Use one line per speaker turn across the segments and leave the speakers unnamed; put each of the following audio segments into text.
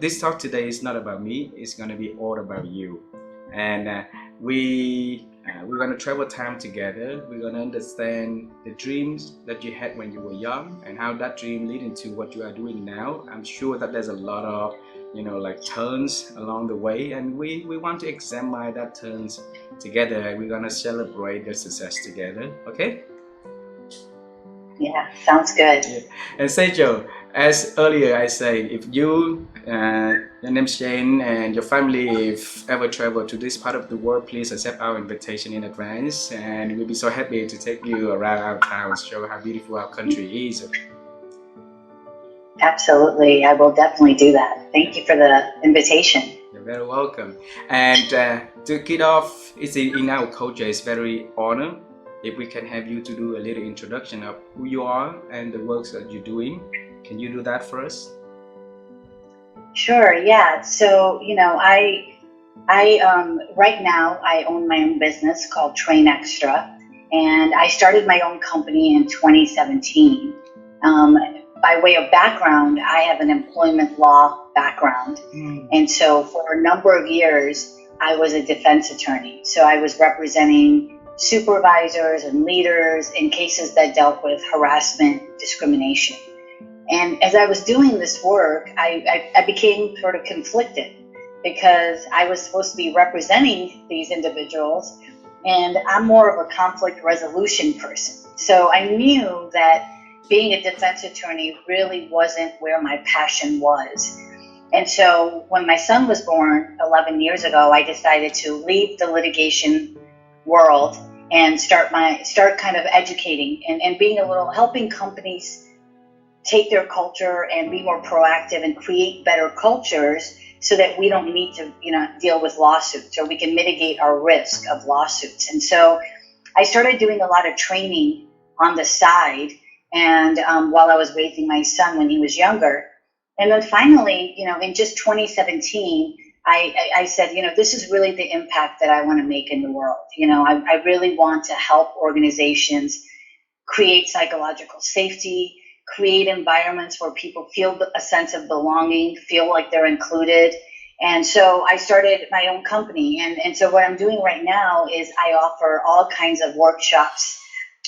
This talk today is not about me. It's gonna be all about you, and we're gonna travel time together. We're gonna understand the dreams that you had when you were young and how that dream lead into what you are doing now. I'm sure that there's a lot of like turns along the way, and we want to examine that turns together. We're gonna celebrate the success together. Okay?
Yeah, sounds good.
Yeah. And Sejal, as earlier I said, if you, your name Shane, and your family, if ever travel to this part of the world, please accept our invitation in advance, and we'll be so happy to take you around our town, show how beautiful our country is.
Absolutely, I will definitely do that. Thank you for the invitation.
You're very welcome. And to kick off, in our culture, it's very honor if we can have you to do a little introduction of who you are and the works that you're doing. Can you do that for us?
Sure. Yeah. So I right now I own my own business called TrainXtra, and I started my own company in 2017. By way of background, I have an employment law background, and so for a number of years I was a defense attorney. So I was representing supervisors and leaders in cases that dealt with harassment, discrimination. And as I was doing this work, I became sort of conflicted because I was supposed to be representing these individuals, and I'm more of a conflict resolution person. So I knew that being a defense attorney really wasn't where my passion was. And so when my son was born 11 years ago, I decided to leave the litigation world and start kind of educating and being helping companies take their culture and be more proactive and create better cultures so that we don't need to deal with lawsuits, or we can mitigate our risk of lawsuits. And so I started doing a lot of training on the side, and while I was raising my son when he was younger. And then finally, in just 2017, I said, this is really the impact that I want to make in the world. I really want to help organizations create psychological safety, create environments where people feel a sense of belonging, feel like they're included. And so I started my own company. And so what I'm doing right now is I offer all kinds of workshops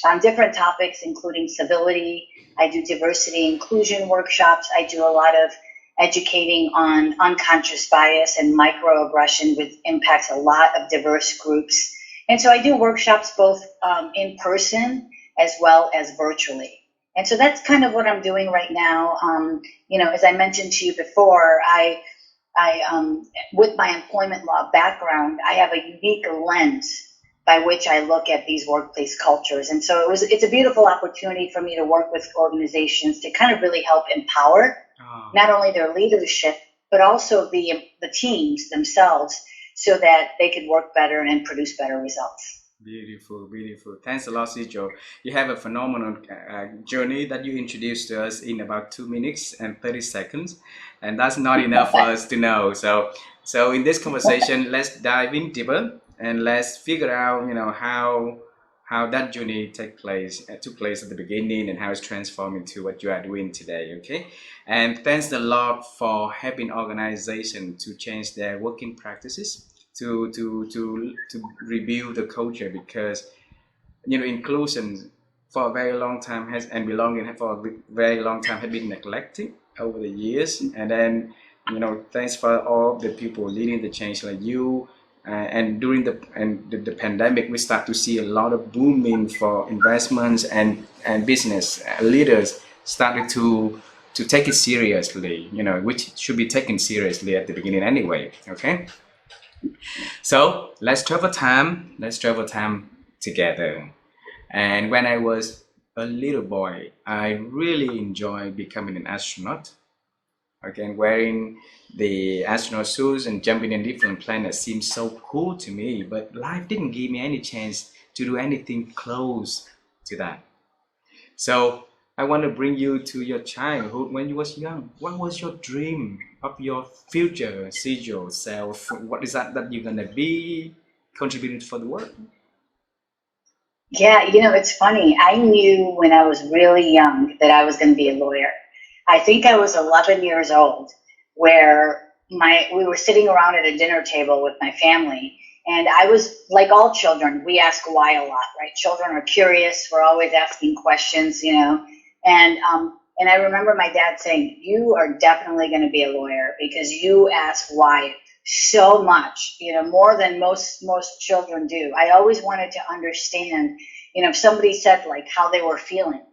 on different topics, including civility. I do diversity inclusion workshops. I do a lot of educating on unconscious bias and microaggression, which impacts a lot of diverse groups. And so I do workshops both in person as well as virtually. And so that's kind of what I'm doing right now. As I mentioned to you before, I with my employment law background, I have a unique lens by which I look at these workplace cultures. And so it's a beautiful opportunity for me to work with organizations to kind of really help empower not only their leadership, but also the teams themselves, so that they could work better and produce better results.
Beautiful, beautiful. Thanks a lot, Sejal. You have a phenomenal journey that you introduced to us in about 2 minutes and 30 seconds, and that's not enough for us to know. So in this conversation, let's dive in deeper and let's figure out, how that journey took place at the beginning and how it's transformed into what you are doing today. Okay, and thanks a lot for helping organizations to change their working practices, to review the culture, because inclusion for a very long time and belonging for a very long time has been neglected over the years. And then thanks for all the people leading the change like you. And during the pandemic, we start to see a lot of booming for investments, and business leaders started to take it seriously, which should be taken seriously at the beginning anyway. Okay. So let's travel time together. And when I was a little boy, I really enjoyed becoming an astronaut. Okay, wearing the astronaut suits and jumping in different planets seemed so cool to me, but life didn't give me any chance to do anything close to that. So I want to bring you to your childhood when you was young. What was your dream of your future Sejal self? What is that you're gonna be contributing for the world?
Yeah, it's funny. I knew when I was really young that I was going to be a lawyer. I think I was 11 years old where we were sitting around at a dinner table with my family, and I was like all children. We ask why a lot, right? Children are curious. We're always asking questions, and I remember my dad saying, "You are definitely going to be a lawyer because you ask why so much, more than most children do." I always wanted to understand, if somebody said like how they were feeling,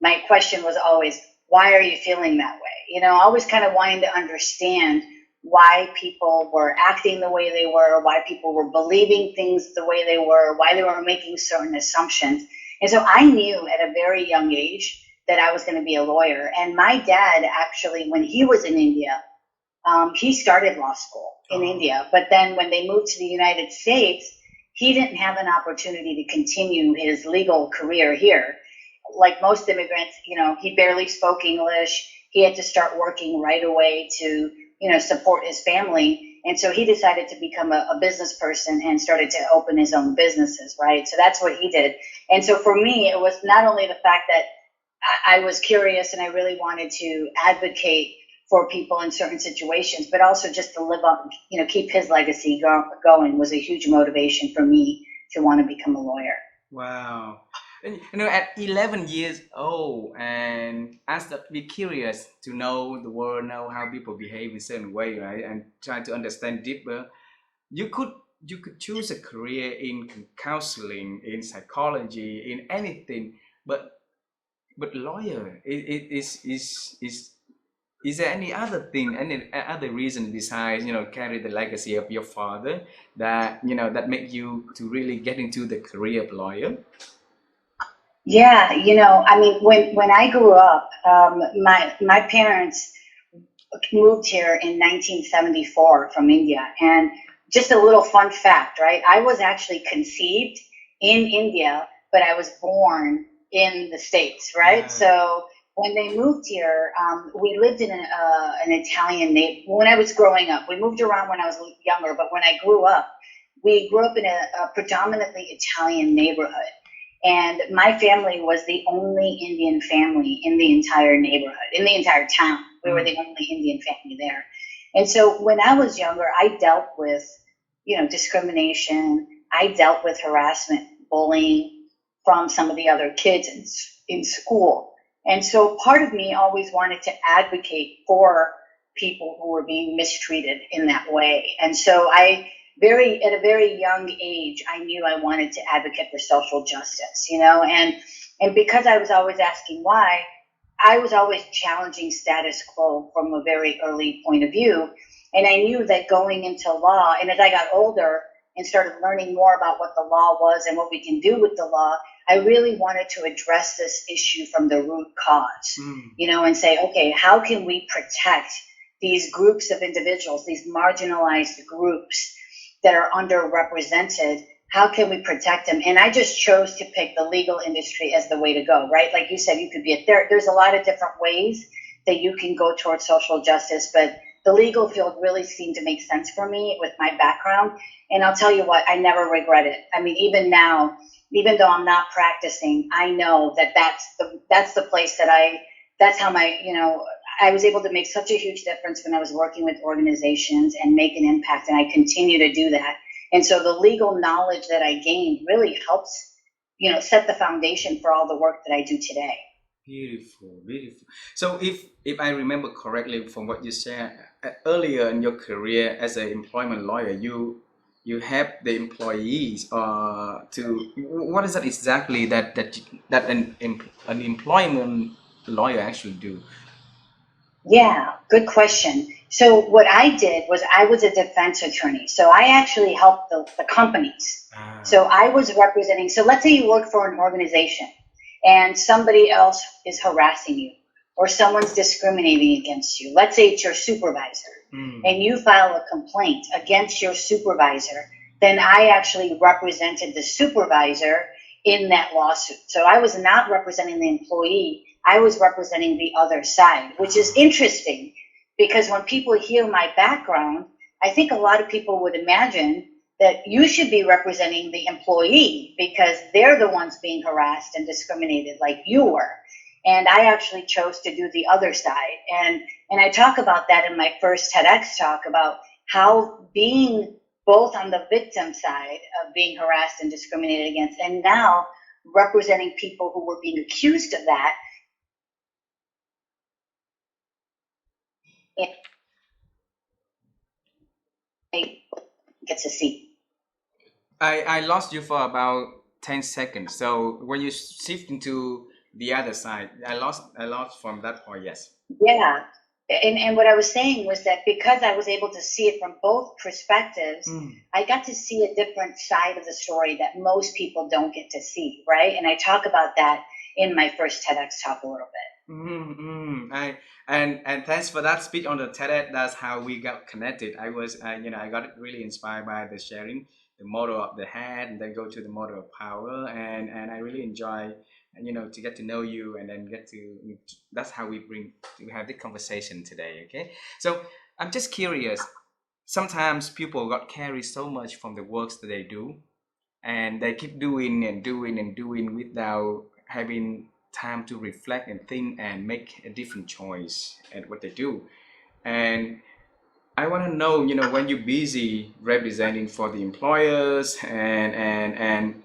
my question was always, why are you feeling that way? Always kind of wanting to understand why people were acting the way they were, why people were believing things the way they were, why they were making certain assumptions. And so I knew at a very young age that I was going to be a lawyer. And my dad actually, when he was in India, he started law school in India. But then when they moved to the United States, he didn't have an opportunity to continue his legal career here. Like most immigrants, he barely spoke English. He had to start working right away to, support his family. And so he decided to become a business person and started to open his own businesses, right? So that's what he did. And so for me, it was not only the fact that I was curious and I really wanted to advocate for people in certain situations, but also just to live up, keep his legacy going was a huge motivation for me to want to become a lawyer.
Wow. At 11 years old, and I started to be curious to know the world, know how people behave in a certain way, right? And try to understand deeper. You could choose a career in counseling, in psychology, in anything, but lawyer is there any other thing, any other reason besides carry the legacy of your father that that make you to really get into the career of lawyer?
Yeah, I mean, when I grew up, my parents moved here in 1974 from India. And just a little fun fact, right? I was actually conceived in India, but I was born in the States, right? Yeah. So when they moved here, we lived in an Italian neighborhood. When I was growing up, we moved around when I was younger, but when I grew up, we grew up in a predominantly Italian neighborhood. And my family was the only Indian family in the entire neighborhood, in the entire town. We were the only Indian family there. And so when I was younger, I dealt with, discrimination. I dealt with harassment, bullying from some of the other kids in school. And so part of me always wanted to advocate for people who were being mistreated in that way. And so at a very young age, I knew I wanted to advocate for social justice, and because I was always asking why, I was always challenging status quo from a very early point of view. And I knew that going into law, and as I got older and started learning more about what the law was and what we can do with the law, I really wanted to address this issue from the root cause, and say, okay, how can we protect these groups of individuals, these marginalized groups that are underrepresented? How can we protect them? And I just chose to pick the legal industry as the way to go, right? Like you said, you could be a therapist. There's a lot of different ways that you can go towards social justice, but the legal field really seemed to make sense for me with my background. And I'll tell you what, I never regret it. I mean, even now, even though I'm not practicing, I know that that's the place that's how I was able to make such a huge difference when I was working with organizations and make an impact, and I continue to do that. And so the legal knowledge that I gained really helps, set the foundation for all the work that I do today.
Beautiful, beautiful. So if I remember correctly from what you said earlier in your career as an employment lawyer, you help the employees to, what is that exactly that an employment lawyer actually do?
Yeah, good question. So what I did was I was a defense attorney. So I actually helped the companies. So I was representing, so let's say you work for an organization and somebody else is harassing you or someone's discriminating against you. Let's say it's your supervisor and you file a complaint against your supervisor. Then I actually represented the supervisor in that lawsuit. So I was not representing the employee. I was representing the other side, which is interesting because when people hear my background, I think a lot of people would imagine that you should be representing the employee because they're the ones being harassed and discriminated like you were. And I actually chose to do the other side. And I talk about that in my first TEDx talk about how being both on the victim side of being harassed and discriminated against, and now representing people who were being accused of that, it gets a seat.
I lost you for about 10 seconds. So when you shift into the other side, I lost from that point. Yes.
Yeah. And what I was saying was that because I was able to see it from both perspectives, I got to see a different side of the story that most people don't get to see, right? And I talk about that in my first TEDx talk a little bit.
And thanks for that speech on the TED. That's how we got connected. I got really inspired by the sharing, the model of the head, and then go to the model of power, and I really enjoy, to get to know you, and then that's how we have the conversation today. Okay, so I'm just curious. Sometimes people got carried so much from the works that they do, and they keep doing and doing and doing without having time to reflect and think and make a different choice at what they do. And I want to know, when you're busy representing for the employers, and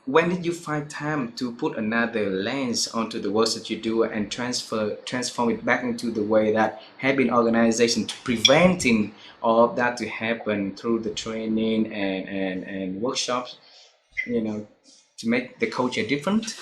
when did you find time to put another lens onto the work that you do and transform it back into the way that have been organization to preventing all of that to happen through the training and workshops, to make the culture different?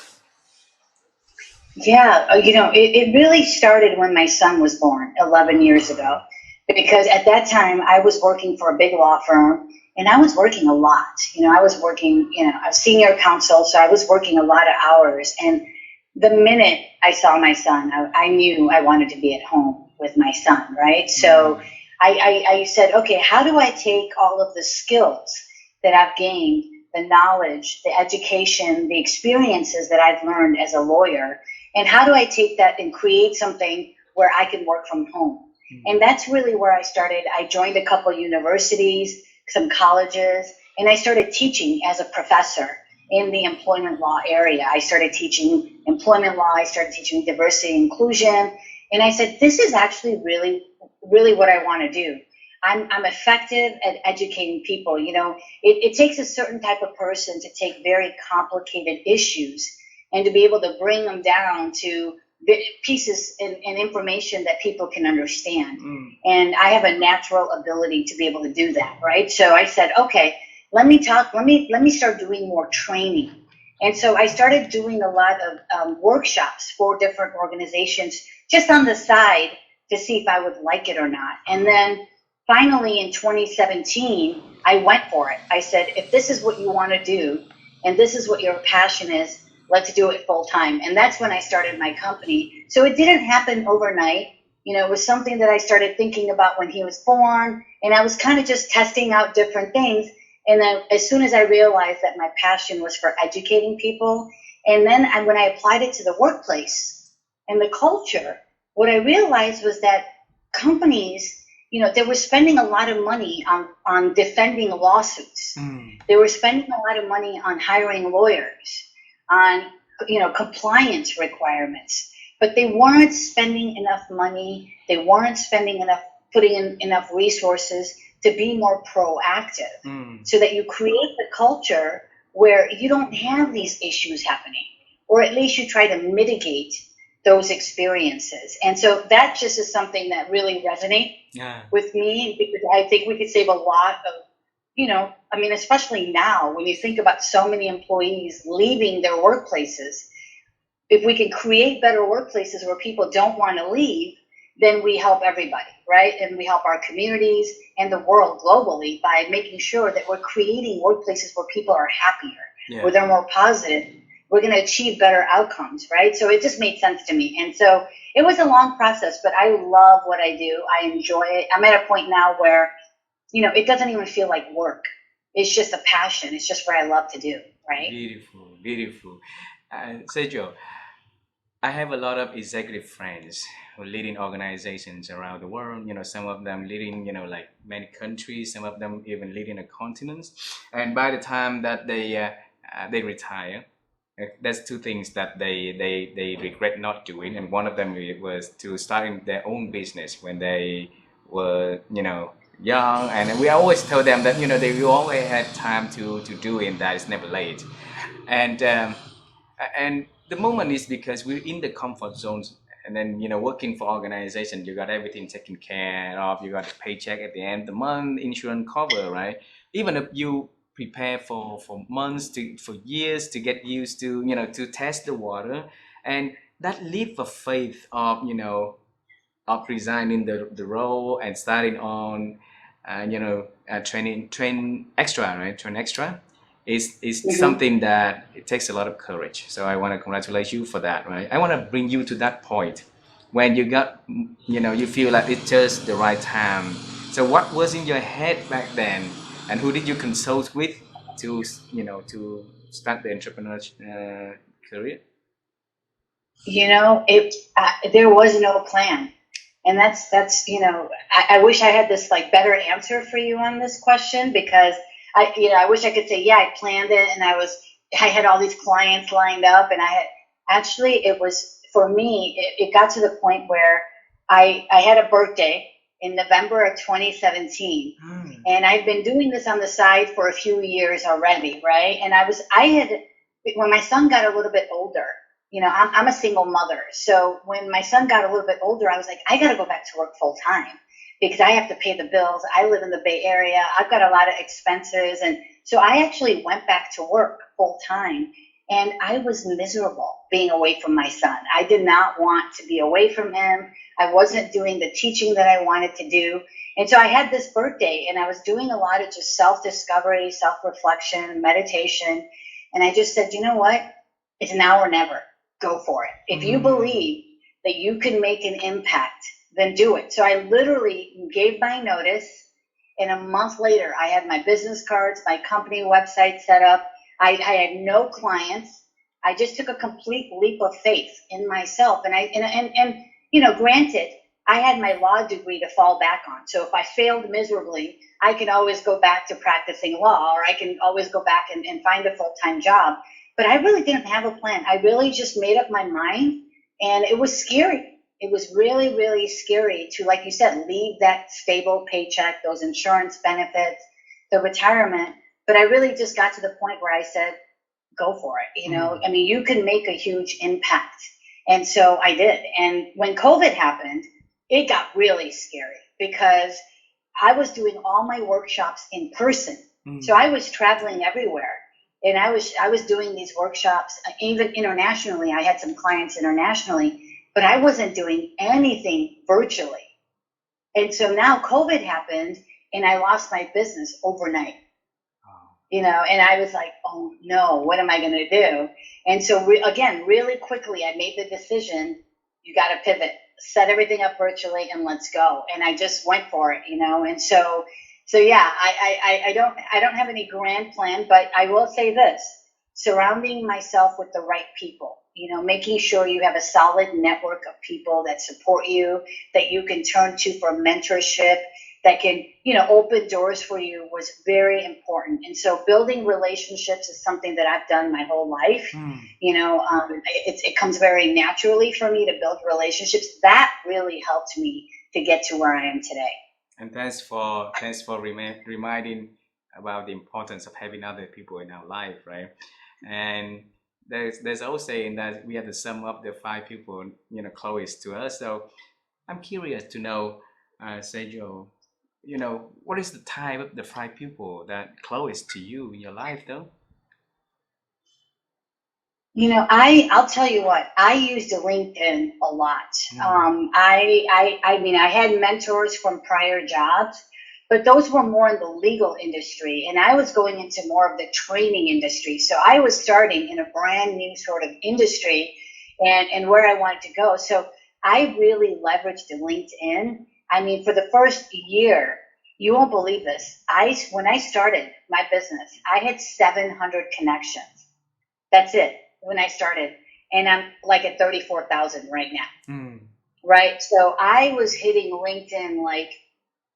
Yeah, it really started when my son was born 11 years ago. Because at that time, I was working for a big law firm and I was working a lot. I was working, a senior counsel, so I was working a lot of hours. And the minute I saw my son, I knew I wanted to be at home with my son, right? So I said, okay, how do I take all of the skills that I've gained, the knowledge, the education, the experiences that I've learned as a lawyer, and how do I take that and create something where I can work from home? And that's really where I started. I joined a couple universities, some colleges, and I started teaching as a professor in the employment law area. I started teaching employment law. I started teaching diversity and inclusion. And I said, this is actually really, really what I want to do. I'm effective at educating people. It takes a certain type of person to take very complicated issues and to be able to bring them down to pieces and information that people can understand. And I have a natural ability to be able to do that, right? So I said, okay, let me start doing more training. And so I started doing a lot of workshops for different organizations just on the side to see if I would like it or not. And then finally in 2017, I went for it. I said, if this is what you want to do and this is what your passion is, let's do it full time. And that's when I started my company. So it didn't happen overnight. It was something that I started thinking about when he was born, and I was kind of just testing out different things. And then as soon as I realized that my passion was for educating people, and then when I applied it to the workplace and the culture, what I realized was that companies, they were spending a lot of money on defending lawsuits. They were spending a lot of money on hiring lawyers, on compliance requirements, but they weren't spending enough money. They weren't putting in enough resources to be more proactive, so that you create the culture where you don't have these issues happening, or at least you try to mitigate those experiences. And so that just is something that really resonates with me, because I think we could save a lot of especially now when you think about so many employees leaving their workplaces, if we can create better workplaces where people don't want to leave, then we help everybody, right? And we help our communities and the world globally by making sure that we're creating workplaces where people are happier, where they're more positive. We're going to achieve better outcomes, right? So it just made sense to me. And so it was a long process, but I love what I do. I enjoy it. I'm at a point now where it doesn't even feel like work. It's just a passion. It's just what I love to do, right?
Beautiful, beautiful. Sejal, I have a lot of executive friends who lead in organizations around the world. Some of them leading, like many countries. Some of them even leading a continent. And by the time that they retire, There's two things that they regret not doing, and one of them was to starting their own business when they were young. And we always tell them that they will always have time to do it, that it's never late. And um, and the moment is because we're in the comfort zones, and then working for organization, you got everything taken care of, you got a paycheck at the end of the month, insurance cover, right? Even if you prepare for months to for years to get used to to test the water, and that leap of faith of of resigning the role and starting on train extra, right? Train extra is something that it takes a lot of courage. So I want to congratulate you for that, right? I want to bring you to that point when you got you feel like it's just the right time. So what was in your head back then, and who did you consult with to to start the entrepreneur career?
It there was no plan, and that's I wish I had this like better answer for you on this question, because I wish I could say, yeah, I planned it, and I had all these clients lined up, and I had actually, it was for me, it got to the point where I had a birthday in November of 2017, and I've been doing this on the side for a few years already, right? And I had, when my son got a little bit older, I'm a single mother. So when my son got a little bit older, I was like, I got to go back to work full time because I have to pay the bills. I live in the Bay Area. I've got a lot of expenses. And so I actually went back to work full time, and I was miserable being away from my son. I did not want to be away from him. I wasn't doing the teaching that I wanted to do. And so I had this birthday, and I was doing a lot of just self-discovery, self-reflection, meditation. And I just said, you know what? It's now or never. Go for it. If you believe that you can make an impact, then do it. So I literally gave my notice, and a month later, I had my business cards, my company website set up. I had no clients. I just took a complete leap of faith in myself. And granted, I had my law degree to fall back on. So if I failed miserably, I can always go back to practicing law, or I can always go back and find a full-time job. But I really didn't have a plan. I really just made up my mind, and it was scary. It was really, really scary to, like you said, leave that stable paycheck, those insurance benefits, the retirement. But I really just got to the point where I said, go for it. I mean, you can make a huge impact. And so I did. And when COVID happened, it got really scary because I was doing all my workshops in person. So I was traveling everywhere. And I was doing these workshops, even internationally. I had some clients internationally, but I wasn't doing anything virtually. And so now COVID happened, and I lost my business overnight. And I was like, oh no, what am I going to do? And so again, really quickly, I made the decision, you got to pivot, set everything up virtually, and let's go. And I just went for it, And so yeah, I don't have any grand plan, but I will say this: surrounding myself with the right people, making sure you have a solid network of people that support you, that you can turn to for mentorship, that can, open doors for you, was very important. And so building relationships is something that I've done my whole life. It comes very naturally for me to build relationships. That really helped me to get to where I am today.
And thanks for reminding about the importance of having other people in our life, right? And there's also saying that we have to sum up the 5 people closest to us. So I'm curious to know, Sejal, what is the type of the 5 people that closest to you in your life, though?
I'll tell you what, I used LinkedIn a lot. I mean, I had mentors from prior jobs, but those were more in the legal industry, and I was going into more of the training industry. So I was starting in a brand new sort of industry and where I wanted to go. So I really leveraged LinkedIn. I mean, for the first year, you won't believe this. When I started my business, I had 700 connections. That's it. When I started, and I'm like at 34,000 right now. Right. So I was hitting LinkedIn, like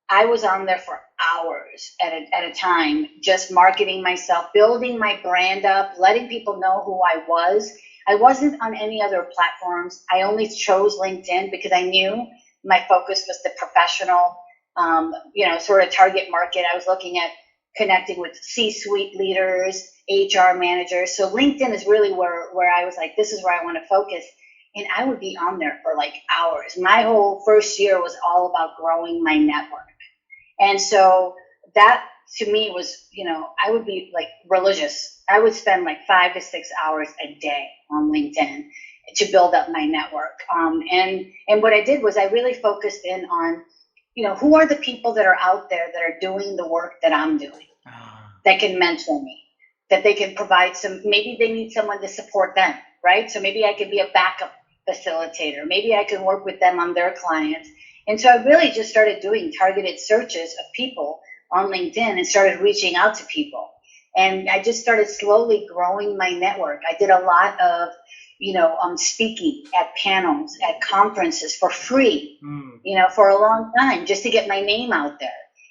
I was on there for hours at a time, just marketing myself, building my brand up, letting people know who I was. I wasn't on any other platforms. I only chose LinkedIn because I knew my focus was the professional, sort of target market. I was looking at connecting with C-suite leaders, HR managers. So LinkedIn is really where I was like, this is where I want to focus. And I would be on there for like hours. My whole first year was all about growing my network. And so that to me was, I would be like religious. I would spend like 5 to 6 hours a day on LinkedIn to build up my network. And what I did was I really focused in on, who are the people that are out there that are doing the work that I'm doing, that can mentor me, that they can provide maybe they need someone to support them, right? So maybe I could be a backup facilitator. Maybe I can work with them on their clients. And so I really just started doing targeted searches of people on LinkedIn and started reaching out to people. And I just started slowly growing my network. I did a lot of, speaking at panels, at conferences for free, for a long time, just to get my name out there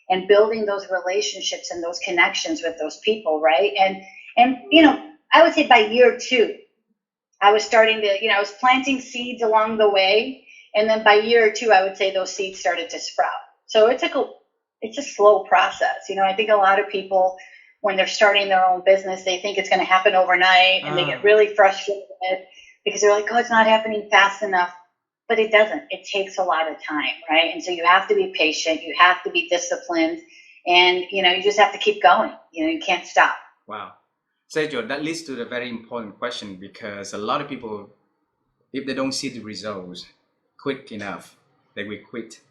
and building those relationships and those connections with those people, right? And I would say by year 2, I was starting to, I was planting seeds along the way. And then by year 2, I would say those seeds started to sprout. So it's a slow process. I think a lot of people, when they're starting their own business, they think it's going to happen overnight and they get really frustrated because they're like, oh, it's not happening fast enough. But it doesn't. It takes a lot of time, right? And so you have to be patient. You have to be disciplined. And, you just have to keep going. You can't stop.
Wow. Sejal, that leads to the very important question, because a lot of people, if they don't see the results quick enough, they will quit.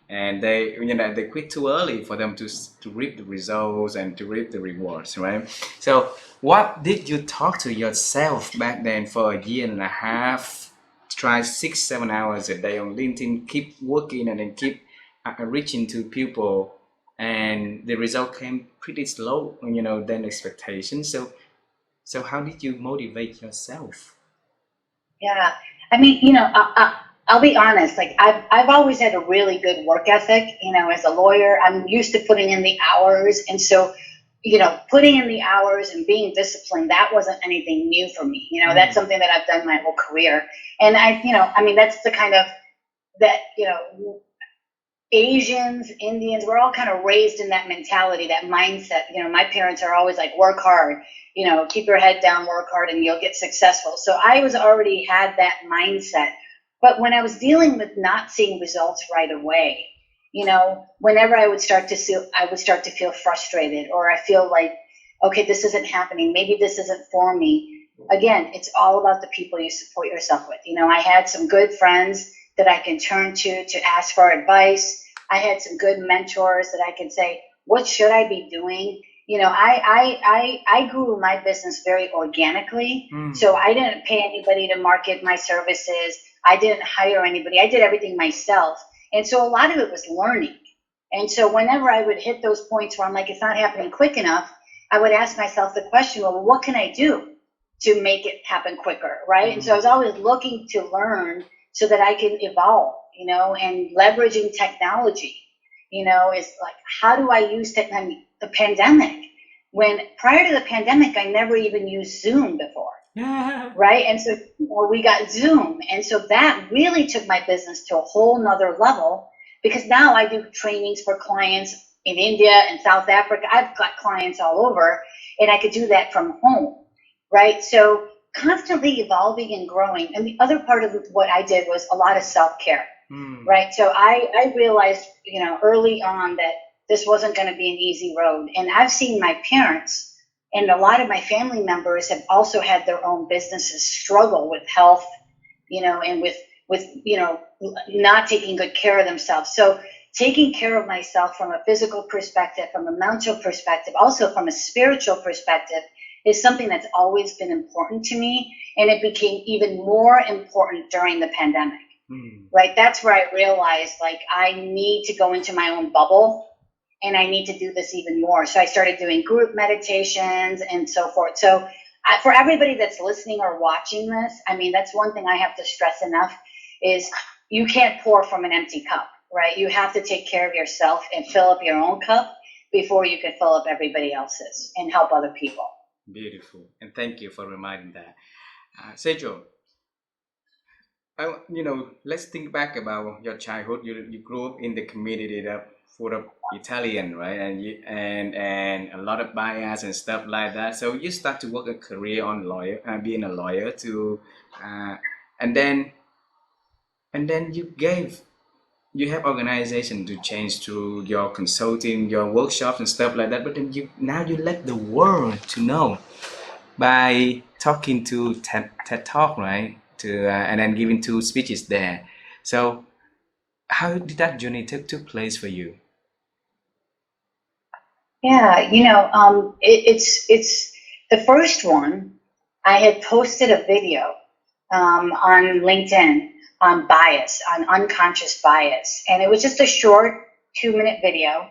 And they quit too early for them to reap the results and to reap the rewards, right? So what did you talk to yourself back then for a year and a half? Try 6-7 hours a day on LinkedIn, keep working and then keep reaching to people, and the result came pretty slow, than expectations. So how did you motivate yourself?
Yeah, I mean, I'll be honest. Like I've always had a really good work ethic. As a lawyer, I'm used to putting in the hours, and so putting in the hours and being disciplined, that wasn't anything new for me. That's something that I've done my whole career, and that's the kind of that Asians, Indians, we're all kind of raised in that mentality, that mindset. My parents are always like, work hard, keep your head down, work hard, and you'll get successful. So I was already had that mindset. But when I was dealing with not seeing results right away, whenever I would start to feel frustrated, or I feel like, okay, this isn't happening. Maybe this isn't for me. Again, it's all about the people you support yourself with. I had some good friends that I can turn to ask for advice. I had some good mentors that I can say, what should I be doing? I grew my business very organically. So I didn't pay anybody to market my services. I didn't hire anybody. I did everything myself. And so a lot of it was learning. And so whenever I would hit those points where I'm like, it's not happening quick enough, I would ask myself the question, well, what can I do to make it happen quicker, right? And so I was always looking to learn so that I can evolve, and leveraging technology, is like, how do I use technology? The pandemic, when prior to the pandemic, I never even used Zoom before. Yeah. Right. And so we got Zoom. And so that really took my business to a whole nother level, because now I do trainings for clients in India and South Africa. I've got clients all over, and I could do that from home. Right. So constantly evolving and growing. And the other part of what I did was a lot of self-care. Right. So I realized, early on that this wasn't going to be an easy road. And I've seen my parents and a lot of my family members have also had their own businesses struggle with health, and with not taking good care of themselves. So taking care of myself from a physical perspective, from a mental perspective, also from a spiritual perspective, is something that's always been important to me. And it became even more important during the pandemic. Right? That's where I realized, like, I need to go into my own bubble, and I need to do this even more. So I started doing group meditations and so forth. So for everybody that's listening or watching this, that's one thing I have to stress enough is you can't pour from an empty cup, right? You have to take care of yourself and fill up your own cup. before you can fill up everybody else's and help other people.
Beautiful. And thank you for reminding that. Sejal, let's think back about your childhood. You grew up in the community that full of Italian, right? And a lot of bias and stuff like that. So you start to work a career on lawyer, being a lawyer to, and then you have organization to change through your consulting, your workshops and stuff like that. But then you let the world to know by talking to TED Talk, right? To and then giving two speeches there. So how did that journey took place for you?
Yeah, it's the first one. I had posted a video on LinkedIn on bias, on unconscious bias, and it was just a short 2-minute video.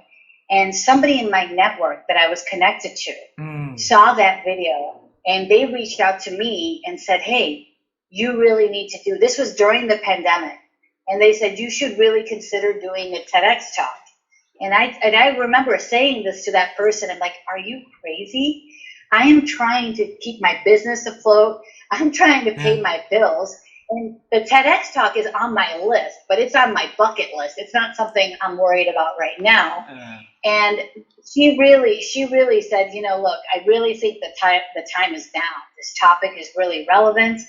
And somebody in my network that I was connected to saw that video, and they reached out to me and said, "Hey, you really need to do." This was during the pandemic, and they said you should really consider doing a TEDx talk. And I remember saying this to that person. I'm like, "Are you crazy? I am trying to keep my business afloat. I'm trying to pay my bills. And the TEDx talk is on my list, but it's on my bucket list. It's not something I'm worried about right now." And she really said, "Look, I really think the time is now. This topic is really relevant.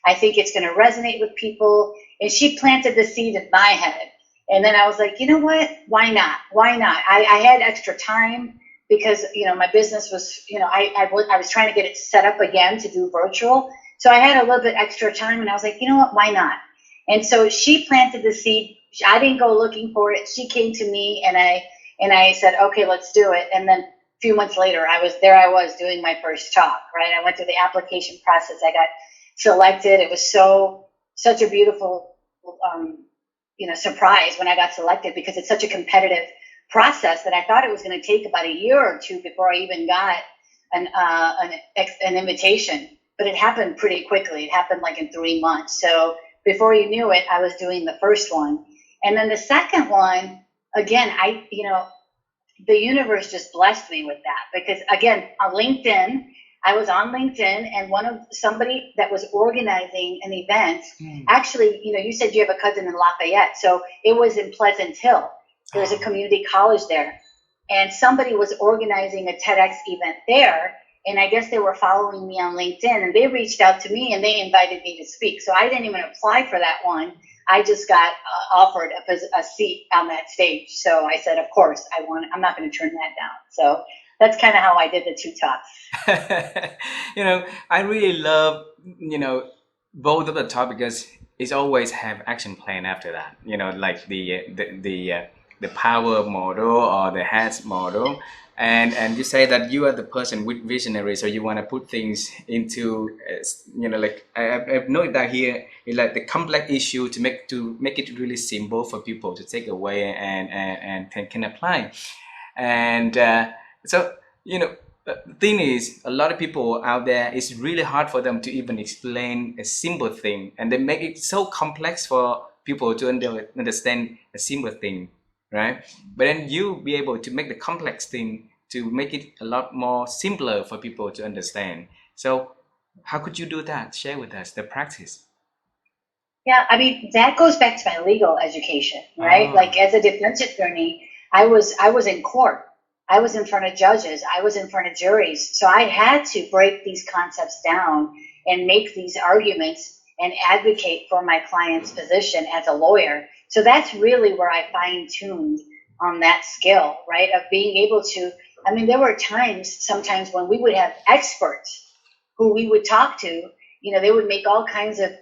I think it's going to resonate with people." And she planted the seed in my head. And then I was like, you know what? Why not? Why not? I had extra time because, my business was, I was trying to get it set up again to do virtual. So I had a little bit extra time, and I was like, you know what? Why not? And so she planted the seed. I didn't go looking for it. She came to me, and I said, okay, let's do it. And then a few months later, I was doing my first talk, right? I went through the application process. I got selected. It was such a beautiful, surprise when I got selected, because it's such a competitive process that I thought it was going to take about a year or two before I even got an invitation. But it happened pretty quickly. It happened like in 3 months. So before you knew it, I was doing the first one. And then the second one, again, the universe just blessed me with that, because again, on LinkedIn, I was on LinkedIn, and somebody that was organizing an event, actually, you said you have a cousin in Lafayette. So it was in Pleasant Hill. There's a community college there. And somebody was organizing a TEDx event there. And I guess they were following me on LinkedIn, and they reached out to me and they invited me to speak. So I didn't even apply for that one. I just got offered a seat on that stage. So I said, of course, I'm not going to turn that down. So that's kind of how I did the 2 talks.
I really love, both of the talk, because it's always have action plan after that. Like the power model or the hats model. And you say that you are the person with visionary, so you want to put things into, like I've noted that here, like the complex issue to make it really simple for people to take away and can apply. And so the thing is, a lot of people out there, it's really hard for them to even explain a simple thing, and they make it so complex for people to understand a simple thing. Right, but then you be able to make the complex thing to make it a lot more simpler for people to understand. So how could you do that? Share with us the practice.
Yeah, I mean, that goes back to my legal education, right? Like, as a defense attorney, I was in court. I was in front of judges. I was in front of juries. So I had to break these concepts down and make these arguments and advocate for my client's position as a lawyer. So that's really where I fine-tuned on that skill, right? Of being able to, there were sometimes when we would have experts who we would talk to, they would make all kinds of,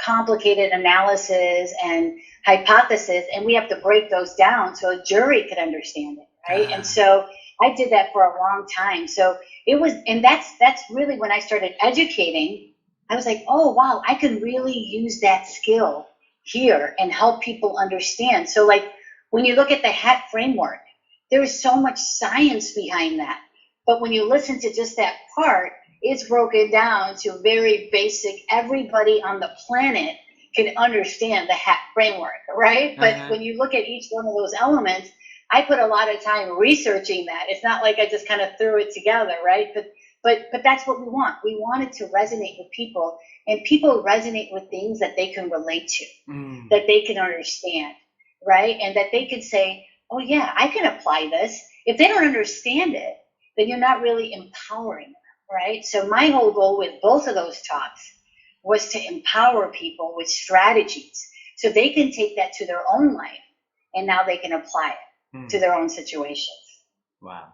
complicated analysis and hypotheses, and we have to break those down so a jury could understand it, right? And so I did that for a long time. So it was, and that's really when I started educating. I was like, oh, wow, I can really use that skill here and help people understand. So like when you look at the HAT framework, there is so much science behind that. But when you listen to just that part, it's broken down to very basic. Everybody on the planet can understand the HAT framework, right? But when you look at each one of those elements, I put a lot of time researching that. It's not like I just kind of threw it together, right? But that's what we want. We want it to resonate with people, and people resonate with things that they can relate to, that they can understand, right? And that they can say, oh yeah, I can apply this. If they don't understand it, then you're not really empowering them, right? So my whole goal with both of those talks was to empower people with strategies so they can take that to their own life, and now they can apply it to their own situations.
Wow.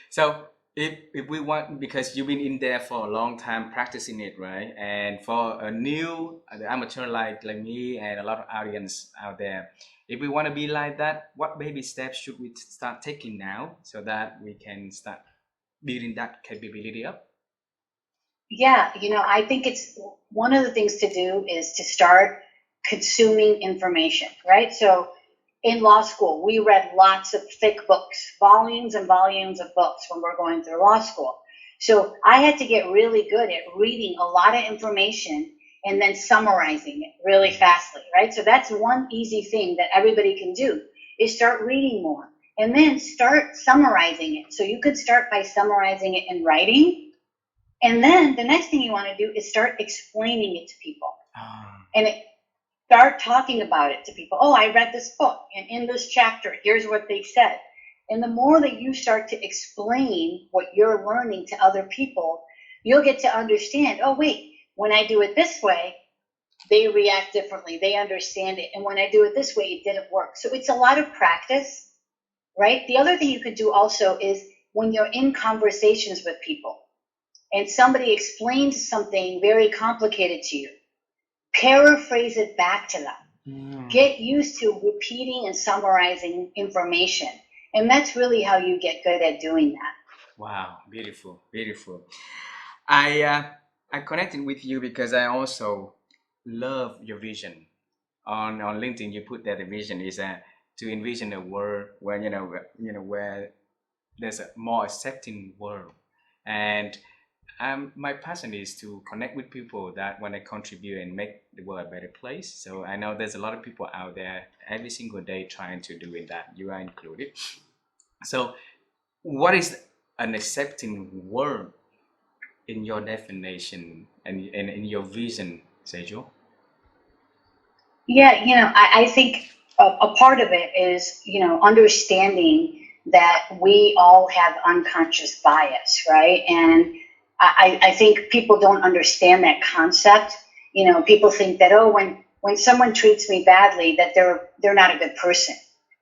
So if we want, because you've been in there for a long time practicing it, right? And for a new amateur like me and a lot of audience out there, if we want to be like that, what baby steps should we start taking now so that we can start building that capability up?
Yeah, I think it's one of the things to do is to start consuming information, right? So in law school, we read lots of thick books, volumes and volumes of books when we're going through law school. So I had to get really good at reading a lot of information and then summarizing it really fastly, right? So that's one easy thing that everybody can do is start reading more and then start summarizing it. So you could start by summarizing it in writing. And then the next thing you want to do is start explaining it to people. And start talking about it to people. Oh, I read this book, and in this chapter, here's what they said. And the more that you start to explain what you're learning to other people, you'll get to understand, oh, wait, when I do it this way, they react differently. They understand it. And when I do it this way, it didn't work. So it's a lot of practice, right? The other thing you could do also is when you're in conversations with people and somebody explains something very complicated to you, paraphrase it back to them. Get used to repeating and summarizing information. And that's really how you get good at doing that.
Wow, beautiful. I connected with you because I also love your vision. On LinkedIn, you put that the vision is to envision a world where where there's a more accepting world, and my passion is to connect with people that want to contribute and make the world a better place. So I know there's a lot of people out there every single day trying to do that. You are included. So what is an accepting world in your definition and in your vision, Sejal?
Yeah, I think a part of it is, understanding that we all have unconscious bias, right? And I think people don't understand that concept. People think that, oh, when someone treats me badly, that they're not a good person,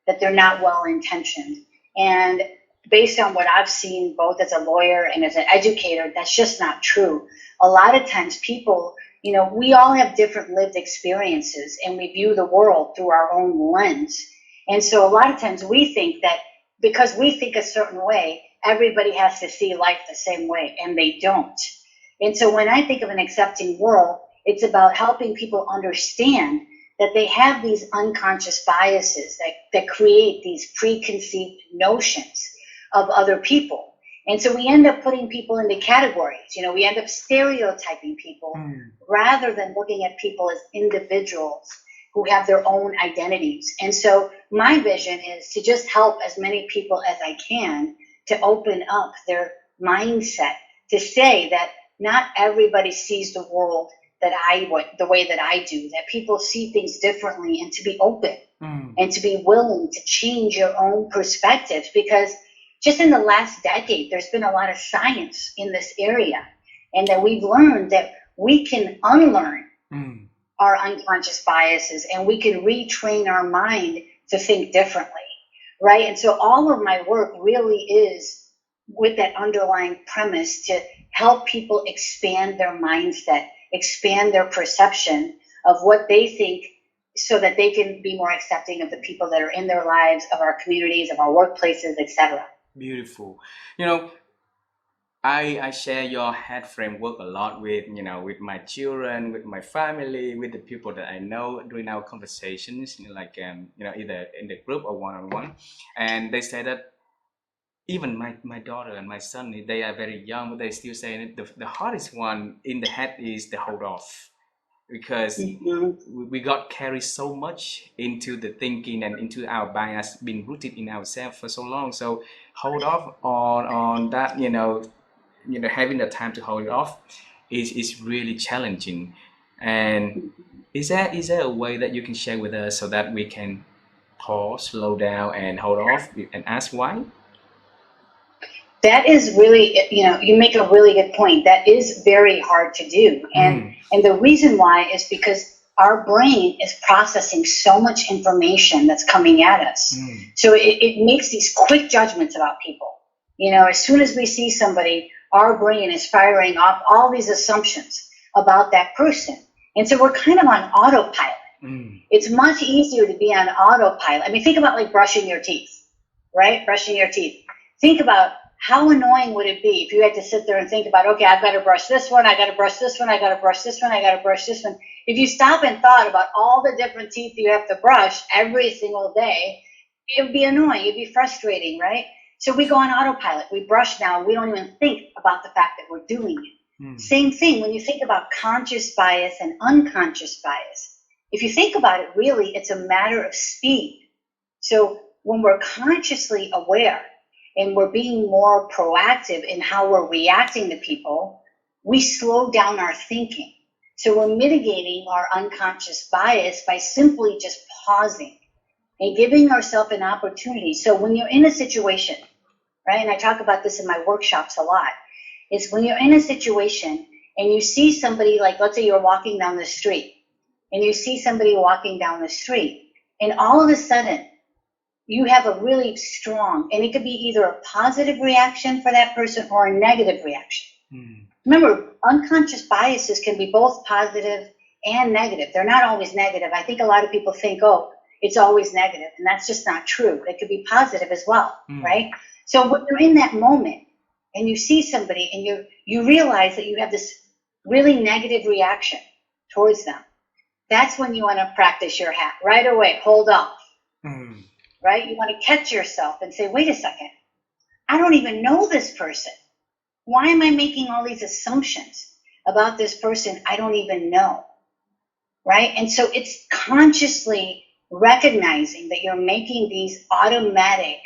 that they're not well intentioned. And based on what I've seen, both as a lawyer and as an educator, that's just not true. A lot of times people, we all have different lived experiences and we view the world through our own lens. And so a lot of times we think that because we think a certain way, everybody has to see life the same way, and they don't. And so when I think of an accepting world, it's about helping people understand that they have these unconscious biases that create these preconceived notions of other people. And so we end up putting people into categories. We end up stereotyping people rather than looking at people as individuals who have their own identities. And so my vision is to just help as many people as I can to open up their mindset, to say that not everybody sees the world the way that I do, that people see things differently, and to be open and to be willing to change your own perspective. Because just in the last decade, there's been a lot of science in this area, and that we've learned that we can unlearn our unconscious biases and we can retrain our mind to think differently, right? And so all of my work really is with that underlying premise to help people expand their mindset, expand their perception of what they think, so that they can be more accepting of the people that are in their lives, of our communities, of our workplaces, etc.
Beautiful. I share your head framework a lot with my children, with my family, with the people that I know during our conversations, either in the group or one-on-one. And they say that even my daughter and my son, they are very young, but they still say the hardest one in the head is the hold off. because
Mm-hmm.
we got carried so much into the thinking and into our bias being rooted in ourselves for so long. So hold off on that, having the time to hold it off is really challenging. And is there a way that you can share with us so that we can pause, slow down, and hold off and ask why?
That is really, you make a really good point. That is very hard to do.
Mm,
And the reason why is because our brain is processing so much information that's coming at us.
mm,
So it makes these quick judgments about people. As soon as we see somebody, our brain is firing off all these assumptions about that person. And so we're kind of on autopilot.
mm,
It's much easier to be on autopilot. I mean, think about like brushing your teeth, right? Brushing your teeth. Think about how annoying would it be if you had to sit there and think about, okay, I've got to brush this one, I got to brush this one, I got to brush this one, I got to brush this one. If you stop and thought about all the different teeth you have to brush every single day, it would be annoying, it'd be frustrating, right? So we go on autopilot. We brush now, we don't even think about the fact that we're doing it.
mm.
Same thing when you think about conscious bias and unconscious bias. If you think about it, really, it's a matter of speed. So when we're consciously aware and we're being more proactive in how we're reacting to people, we slow down our thinking. So we're mitigating our unconscious bias by simply just pausing and giving ourselves an opportunity. So when you're in a situation, right, and I talk about this in my workshops a lot, is when you're in a situation and you see somebody, like let's say you're walking down the street, and you see somebody walking down the street, and all of a sudden you have a really strong, and it could be either a positive reaction for that person or a negative reaction.
Mm.
Remember, unconscious biases can be both positive and negative. They're not always negative. I think a lot of people think, oh, it's always negative, and that's just not true. It could be positive as well, right? So when you're in that moment and you see somebody and you realize that you have this really negative reaction towards them, that's when you want to practice your hat right away. Hold off,
Mm.
right? You want to catch yourself and say, wait a second, I don't even know this person. Why am I making all these assumptions about this person I don't even know, right? And so it's consciously recognizing that you're making these automatic,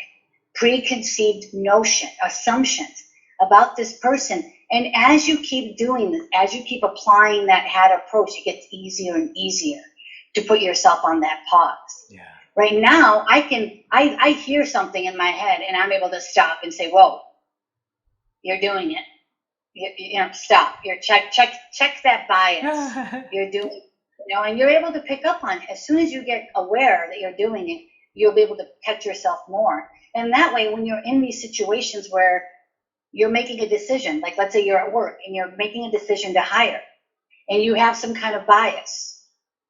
preconceived assumptions about this person. And as you keep doing this, as you keep applying that hat approach, it gets easier and easier to put yourself on that pause.
Yeah.
Right now, I hear something in my head and I'm able to stop and say, whoa, you're doing it. Stop. Check that bias. You're doing, and you're able to pick up on it. As soon as you get aware that you're doing it, you'll be able to catch yourself more. And that way, when you're in these situations where you're making a decision, like let's say you're at work and you're making a decision to hire and you have some kind of bias,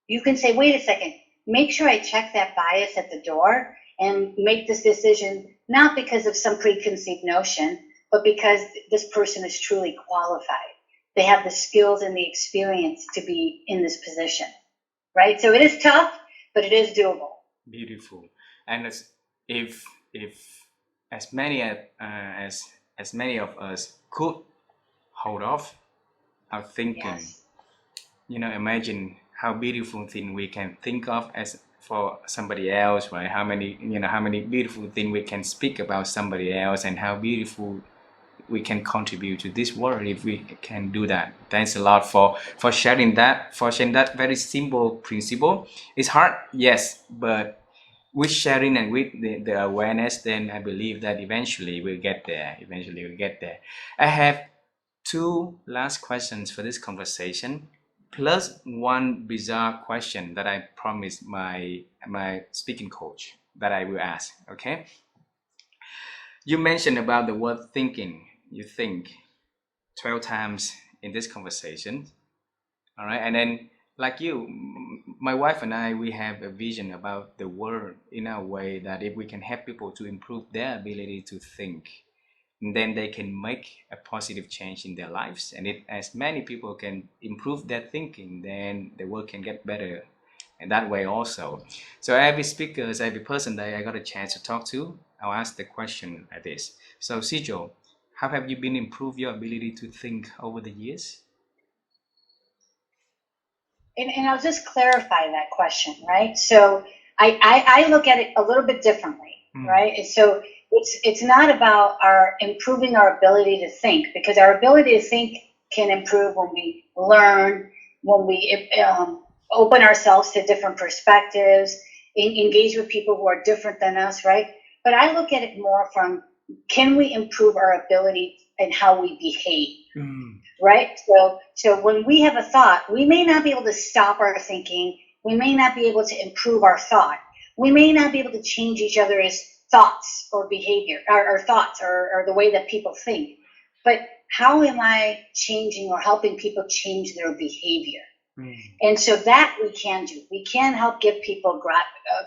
you can say, wait a second, make sure I check that bias at the door and make this decision, not because of some preconceived notion, but because this person is truly qualified. They have the skills and the experience to be in this position, right? So it is tough, but it is doable.
Beautiful. And if as many as many of us could hold off our thinking,
Yes.
imagine how beautiful thing we can think of as for somebody else, right? How many beautiful things we can speak about somebody else, and how beautiful we can contribute to this world if we can do that. Thanks a lot for sharing that very simple principle. It's hard, yes, but with sharing and with the awareness, then I believe that eventually we'll get there. I have two last questions for this conversation, plus one bizarre question that I promised my speaking coach that I will ask. Okay, you mentioned about the word thinking. You think 12 times in this conversation. All right. And then, like you, my wife and I, we have a vision about the world in a way that if we can help people to improve their ability to think, then they can make a positive change in their lives. And as many people can improve their thinking, then the world can get better. And that way also. So every person that I got a chance to talk to, I'll ask the question like this. So Sejal, how have you been improve your ability to think over the years?
and I'll just clarify that question, right? So I look at it a little bit differently, right? And so it's not about our improving our ability to think, because our ability to think can improve when we learn, when we open ourselves to different perspectives, engage with people who are different than us, right? But I look at it more from, can we improve our ability in how we behave, right? So when we have a thought, we may not be able to stop our thinking. We may not be able to improve our thought. We may not be able to change each other's thoughts or behavior, or thoughts or the way that people think. But how am I changing or helping people change their behavior? And so that we can do. We can help give people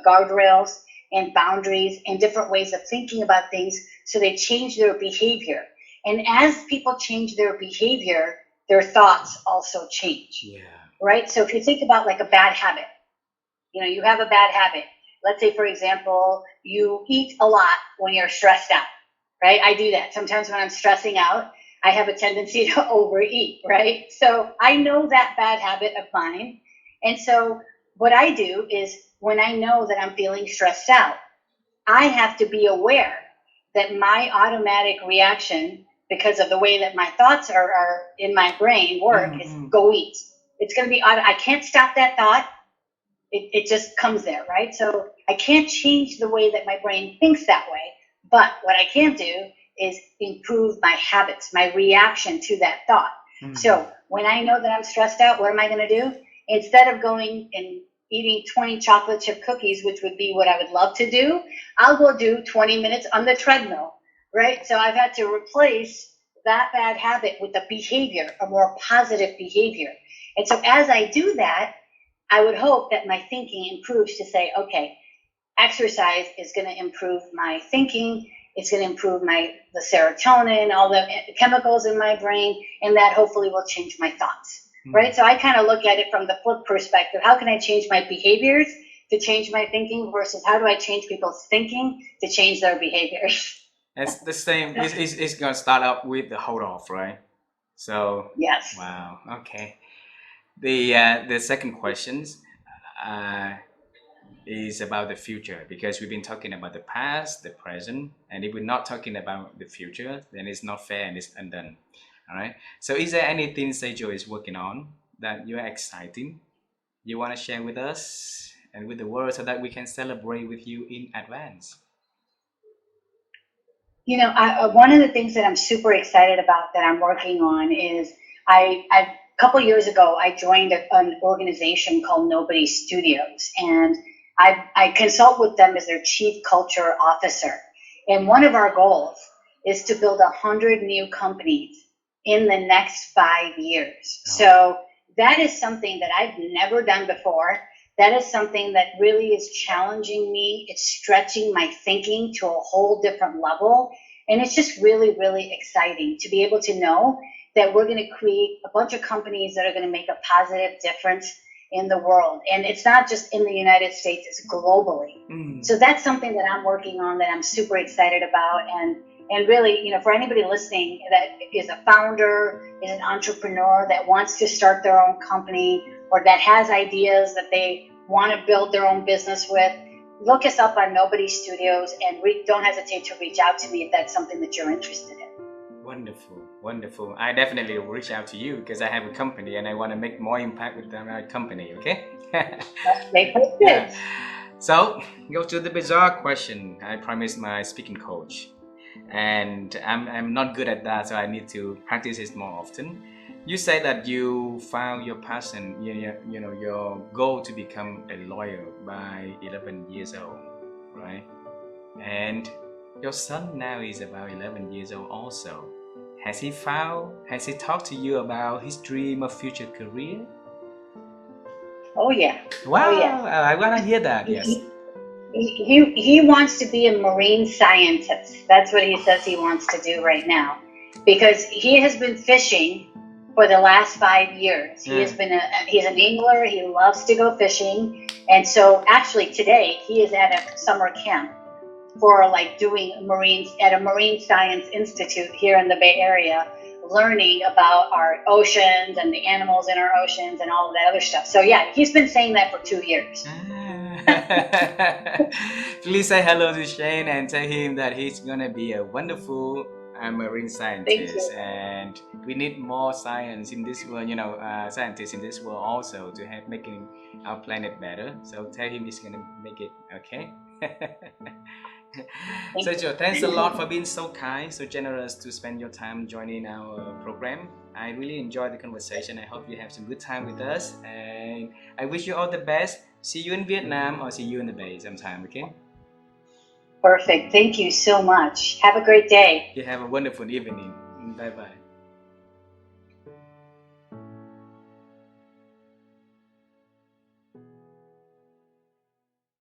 guardrails and boundaries and different ways of thinking about things so they change their behavior. And as people change their behavior, their thoughts also change, right? So if you think about like a bad habit, you have a bad habit. Let's say, for example, you eat a lot when you're stressed out, right? I do that. Sometimes when I'm stressing out, I have a tendency to overeat, right? So I know that bad habit of mine. And so what I do is, when I know that I'm feeling stressed out, I have to be aware that my automatic reaction, because of the way that my thoughts are in my brain work, is go eat. It's going to be, I can't stop that thought. It just comes there, right? So I can't change the way that my brain thinks that way. But what I can do is improve my habits, my reaction to that thought. So when I know that I'm stressed out, what am I going to do? Instead of going and eating 20 chocolate chip cookies, which would be what I would love to do, I'll go do 20 minutes on the treadmill, right? So I've had to replace that bad habit with a behavior, a more positive behavior. And so as I do that, I would hope that my thinking improves to say, okay, exercise is going to improve my thinking. It's going to improve the serotonin, all the chemicals in my brain, and that hopefully will change my thoughts, right? So I kind of look at it from the flip perspective. How can I change my behaviors to change my thinking versus how do I change people's thinking to change their behaviors?
It's the same. It's going to start up with the hold off, right? So
yes.
Wow. Okay. The second questions is about the future, because we've been talking about the past, the present, and if we're not talking about the future, then it's not fair and it's undone. All right. So is there anything Sejal is working on that you're exciting you want to share with us and with the world so that we can celebrate with you in advance?
One of the things that I'm super excited about that I'm working on is a couple years ago, I joined an organization called Nobody Studios, and I consult with them as their chief culture officer. And one of our goals is to build 100 new companies in the next 5 years. So that is something that I've never done before. That is something that really is challenging me. It's stretching my thinking to a whole different level. And it's just really, really exciting to be able to know that we're going to create a bunch of companies that are going to make a positive difference in the world. And it's not just in the United States, it's globally. So that's something that I'm working on that I'm super excited about. And really, for anybody listening that is a founder, is an entrepreneur that wants to start their own company, or that has ideas that they want to build their own business with, look us up on Nobody Studios, and don't hesitate to reach out to me if that's something that you're interested in.
Wonderful, wonderful. I definitely will reach out to you because I have a company and I want to make more impact with my company, okay?
Yeah.
So, go to the bizarre question. I promised my speaking coach, and I'm not good at that, so I need to practice it more often. You said that you found your passion, your goal to become a lawyer by 11 years old, right? And your son now is about 11 years old also. Has he talked to you about his dream of future career?
Oh yeah.
Wow,
oh, yeah.
I want to hear that, yes.
He wants to be a marine scientist. That's what he says he wants to do right now. Because he has been fishing for the last 5 years. He's an angler, he loves to go fishing. And so actually today he is at a summer camp for doing marines at a marine science institute here in the Bay Area, learning about our oceans and the animals in our oceans and all of that other stuff. So yeah, he's been saying that for 2 years.
Please say hello to Shane and tell him that he's gonna be a wonderful marine scientist, and we need more science in this world, scientists in this world also to help making our planet better. So tell him he's gonna make it, okay? Sejal, thanks a lot for being so kind, so generous to spend your time joining our program. I really enjoyed the conversation. I hope you have some good time with us, and I wish you all the best. See you in Vietnam or see you in the Bay sometime, okay?
Perfect. Thank you so much. Have a great day.
You have a wonderful evening. Bye bye.